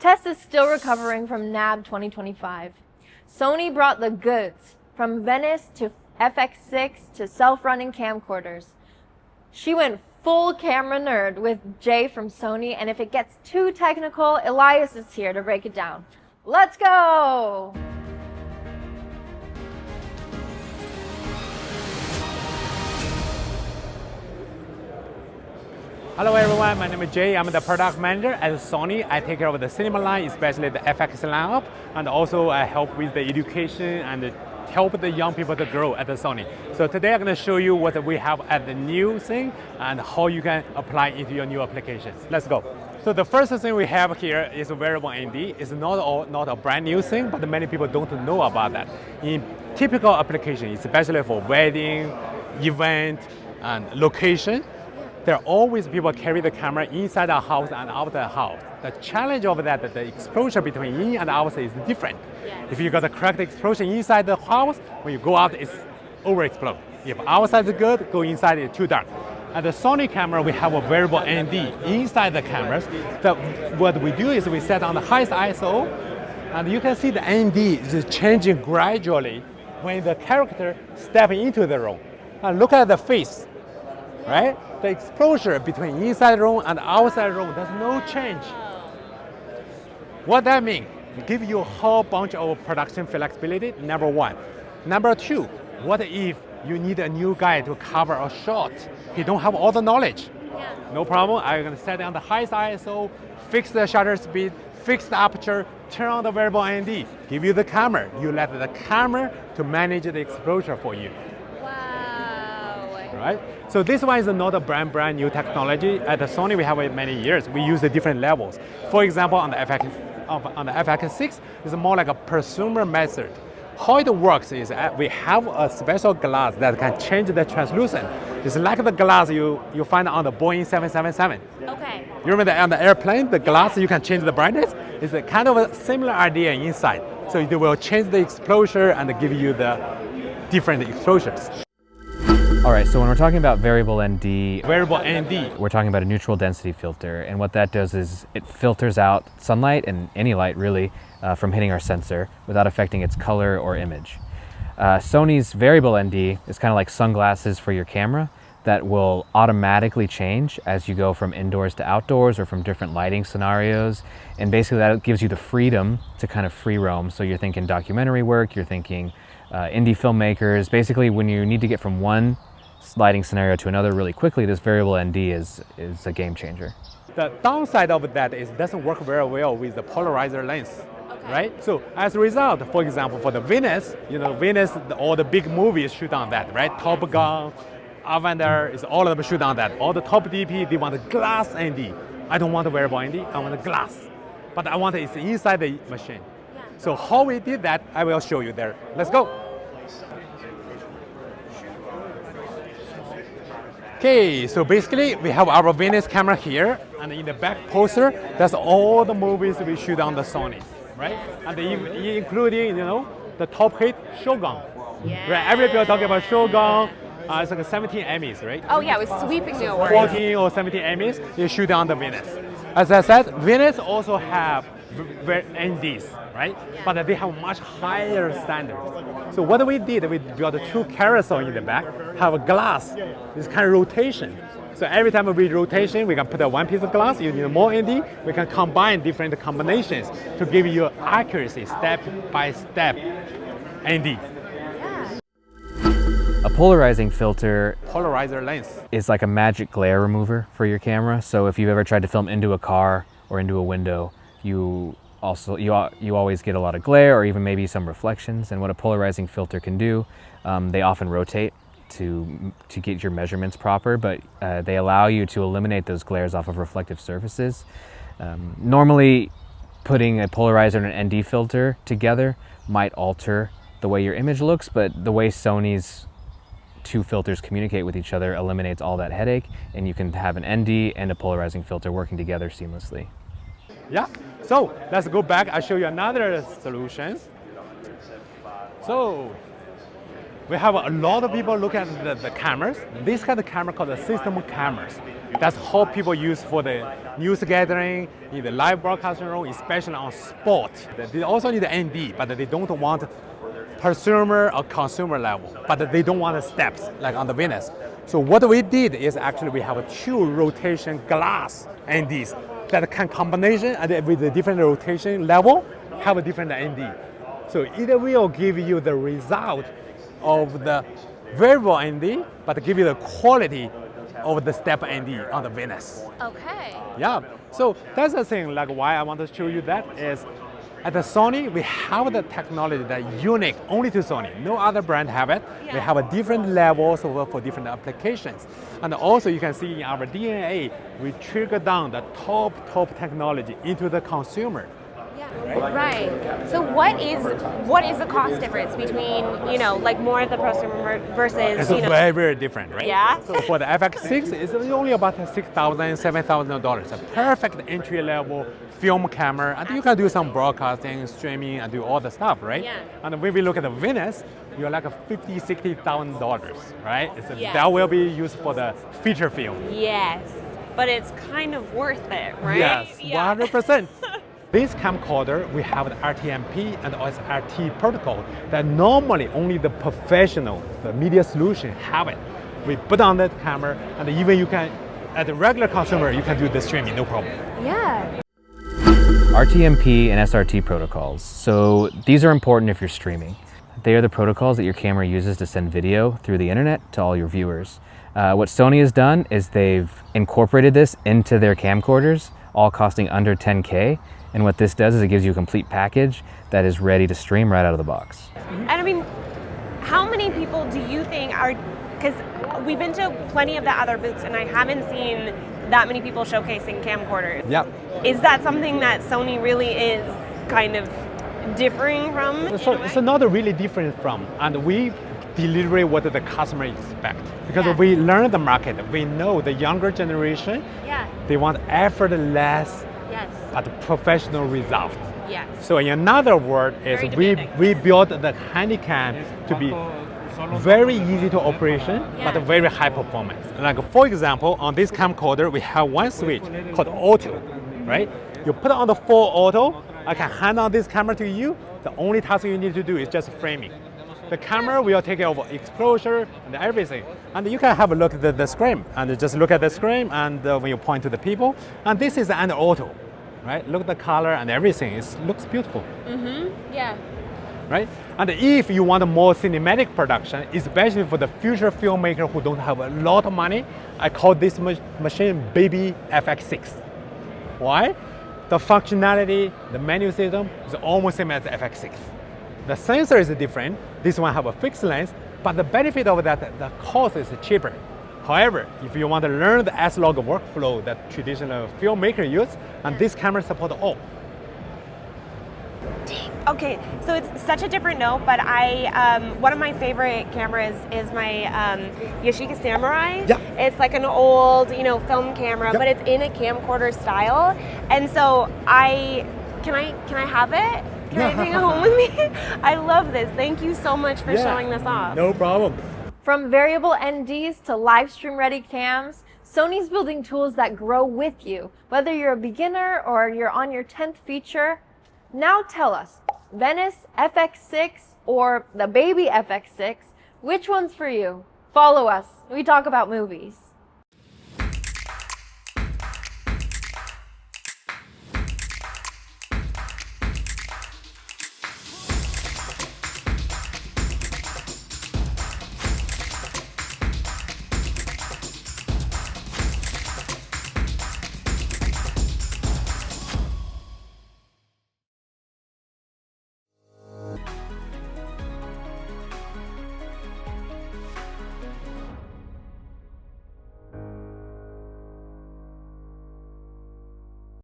Tess is still recovering from NAB 2025. Sony brought the goods, from Venice to FX6 to self-running camcorders. She went full camera nerd with Jay from Sony, and if it gets too technical, Elias is here to break it down. Let's go! Hello everyone, my name is Jay. I'm the product manager at Sony. I take care of the cinema line, especially the FX lineup, and also I help with the education and help the young people to grow at the Sony. So today I'm going to show you what we have at the new thing and how you can apply it into your new applications. Let's go. So the first thing we have here is a wearable ND. It's not a brand new thing, but many people don't know about that. In typical applications, especially for wedding, event, and location, there are always people carry the camera inside the house and out the house. The challenge of that, the exposure between in and out is different. Yes. If you got the correct exposure inside the house, when you go out, it's overexposed. If outside is good, go inside, it's too dark. At the Sony camera, we have a variable ND inside the cameras. So what we do is we set on the highest ISO, and you can see the ND is changing gradually when the character steps into the room. And look at the face, right? The exposure between inside room and outside room, there's no change. What that means? It gives you a whole bunch of production flexibility, number one. Number two, what if you need a new guy to cover a shot? He don't have all the knowledge. Yeah. No problem, I'm gonna set on the highest ISO, fix the shutter speed, fix the aperture, turn on the variable ND, give you the camera. You let the camera to manage the exposure for you. Right? So this one is not a brand new technology. At the Sony, we have it many years. We use the different levels. For example, on the FX6, it's more like a prosumer method. How it works is we have a special glass that can change the translucent. It's like the glass you find on the Boeing 777. Okay. You remember on the airplane, the glass you can change the brightness? It's a kind of a similar idea inside. So it will change the exposure and give you the different exposures. All right, so when we're talking about variable ND, we're talking about a neutral density filter, and what that does is it filters out sunlight and any light really from hitting our sensor without affecting its color or image. Sony's variable ND is kind of like sunglasses for your camera that will automatically change as you go from indoors to outdoors or from different lighting scenarios, and basically that gives you the freedom to kind of free roam. So you're thinking documentary work, you're thinking indie filmmakers. Basically, when you need to get from one lighting scenario to another really quickly, this variable ND is a game changer. The downside of that is it doesn't work very well with the polarizer lens, right? So as a result, for example, for the Venice, Venice, all the big movies shoot on that, right? Top Gun, Avenger, is all of them shoot on that. All the top DP, they want a glass ND. I don't want a variable ND, I want a glass. But I want it inside the machine. So how we did that, I will show you there. Let's go. Okay, so basically we have our Venice camera here, and in the back poster, that's all the movies we shoot on the Sony, right? And including, the top hit, Shogun. Yeah. Right? Everybody talking about Shogun. It's like 17 Emmys, right? Oh yeah, it was sweeping the awards. 14 or 17 Emmys, you shoot on the Venice. As I said, Venice also have NDs, right? Yeah. But they have much higher standards. So what we did, we built two carousel in the back, have a glass, this kind of rotation. So every time we rotation, we can put one piece of glass, you need more ND, we can combine different combinations to give you accuracy, step-by-step ND. A polarizing filter, polarizer lens, is like a magic glare remover for your camera. So if you've ever tried to film into a car or into a window, you always get a lot of glare or even maybe some reflections. And what a polarizing filter can do, they often rotate to get your measurements proper, but they allow you to eliminate those glares off of reflective surfaces. Normally, putting a polarizer and an ND filter together might alter the way your image looks, but the way Sony's two filters communicate with each other eliminates all that headache, and you can have an ND and a polarizing filter working together seamlessly. Yeah, so let's go back. I'll show you another solution. So We have a lot of people look at the cameras. This kind of camera called the system cameras. That's how people use for the news gathering, in the live broadcasting room, especially on sport. They also need the ND, but they don't want prosumer or consumer level, but they don't want the steps like on the Venice. So what we did is actually we have a 2 rotation glass NDs that can combination and with the different rotation level have a different ND. So it will give you the result of the variable ND, but give you the quality of the step ND on the Venice. Okay. Yeah, so that's the thing, like why I want to show you that is at the Sony, we have the technology that unique only to Sony. No other brand have it. Yeah. We have a different levels for different applications. And also you can see in our DNA, we trigger down the top technology into the consumer. Right. So what is the cost difference between, you know, like more of the prosumer versus, It's you know? very different, right? Yeah. So for the FX6, it's only about $6,000, $7,000. A perfect entry level film camera, and you can do some broadcasting, streaming, and do all the stuff, right? Yeah. And when we look at the Venice, you're like a $50,000, $60,000, right? Yes. That will be used for the feature film. Yes. But it's kind of worth it, right? Yes, Yeah. 100%. This camcorder, we have the RTMP and also RT protocol that normally only the professional, the media solution have it. We put on that camera, and even you can, as a regular consumer, you can do the streaming, no problem. Yeah. RTMP and SRT protocols. So these are important if you're streaming. They are the protocols that your camera uses to send video through the internet to all your viewers. What Sony has done is they've incorporated this into their camcorders, all costing under 10K. And what this does is it gives you a complete package that is ready to stream right out of the box. And I mean, how many people do you think are, because we've been to plenty of the other booths and I haven't seen that many people showcasing camcorders. Yeah. Is that something that Sony really is kind of differing from? So it's not really different from, and we deliver what the customer expect. Because Yeah. we learn the market, we know the younger generation, Yeah. they want effortless Yes. but professional result. Yes. So in another word is Very we demanding. built the handycam to be very easy to operation, Yeah. but very high performance. Like for example, on this camcorder, we have one switch called auto, right? You put on the full auto, I can hand on this camera to you. The only task you need to do is just framing. The camera will take care of exposure and everything. And you can have a look at the screen and just look at the screen and when you point to the people. And this is an auto, right? Look at the color and everything. It looks beautiful. Yeah. Right? And if you want a more cinematic production, especially for the future filmmaker who don't have a lot of money, I call this machine Baby FX6. Why? The functionality, the menu system is almost same as FX6. The sensor is different. This one have a fixed lens, but the benefit of that, the cost is cheaper. However, if you want to learn the S-Log workflow that traditional filmmaker use, and this camera support all. Okay, so it's such a different note, but one of my favorite cameras is my Yashica Samurai. Yeah. It's like an old, film camera, Yep. but it's in a camcorder style. And so can I have it? Can I bring it home with me? I love this. Thank you so much for showing this off. No problem. From variable NDs to live stream ready cams, Sony's building tools that grow with you. Whether you're a beginner or you're on your 10th feature, now tell us, Venice, FX6, or the baby FX6, which one's for you? Follow us. We talk about movies.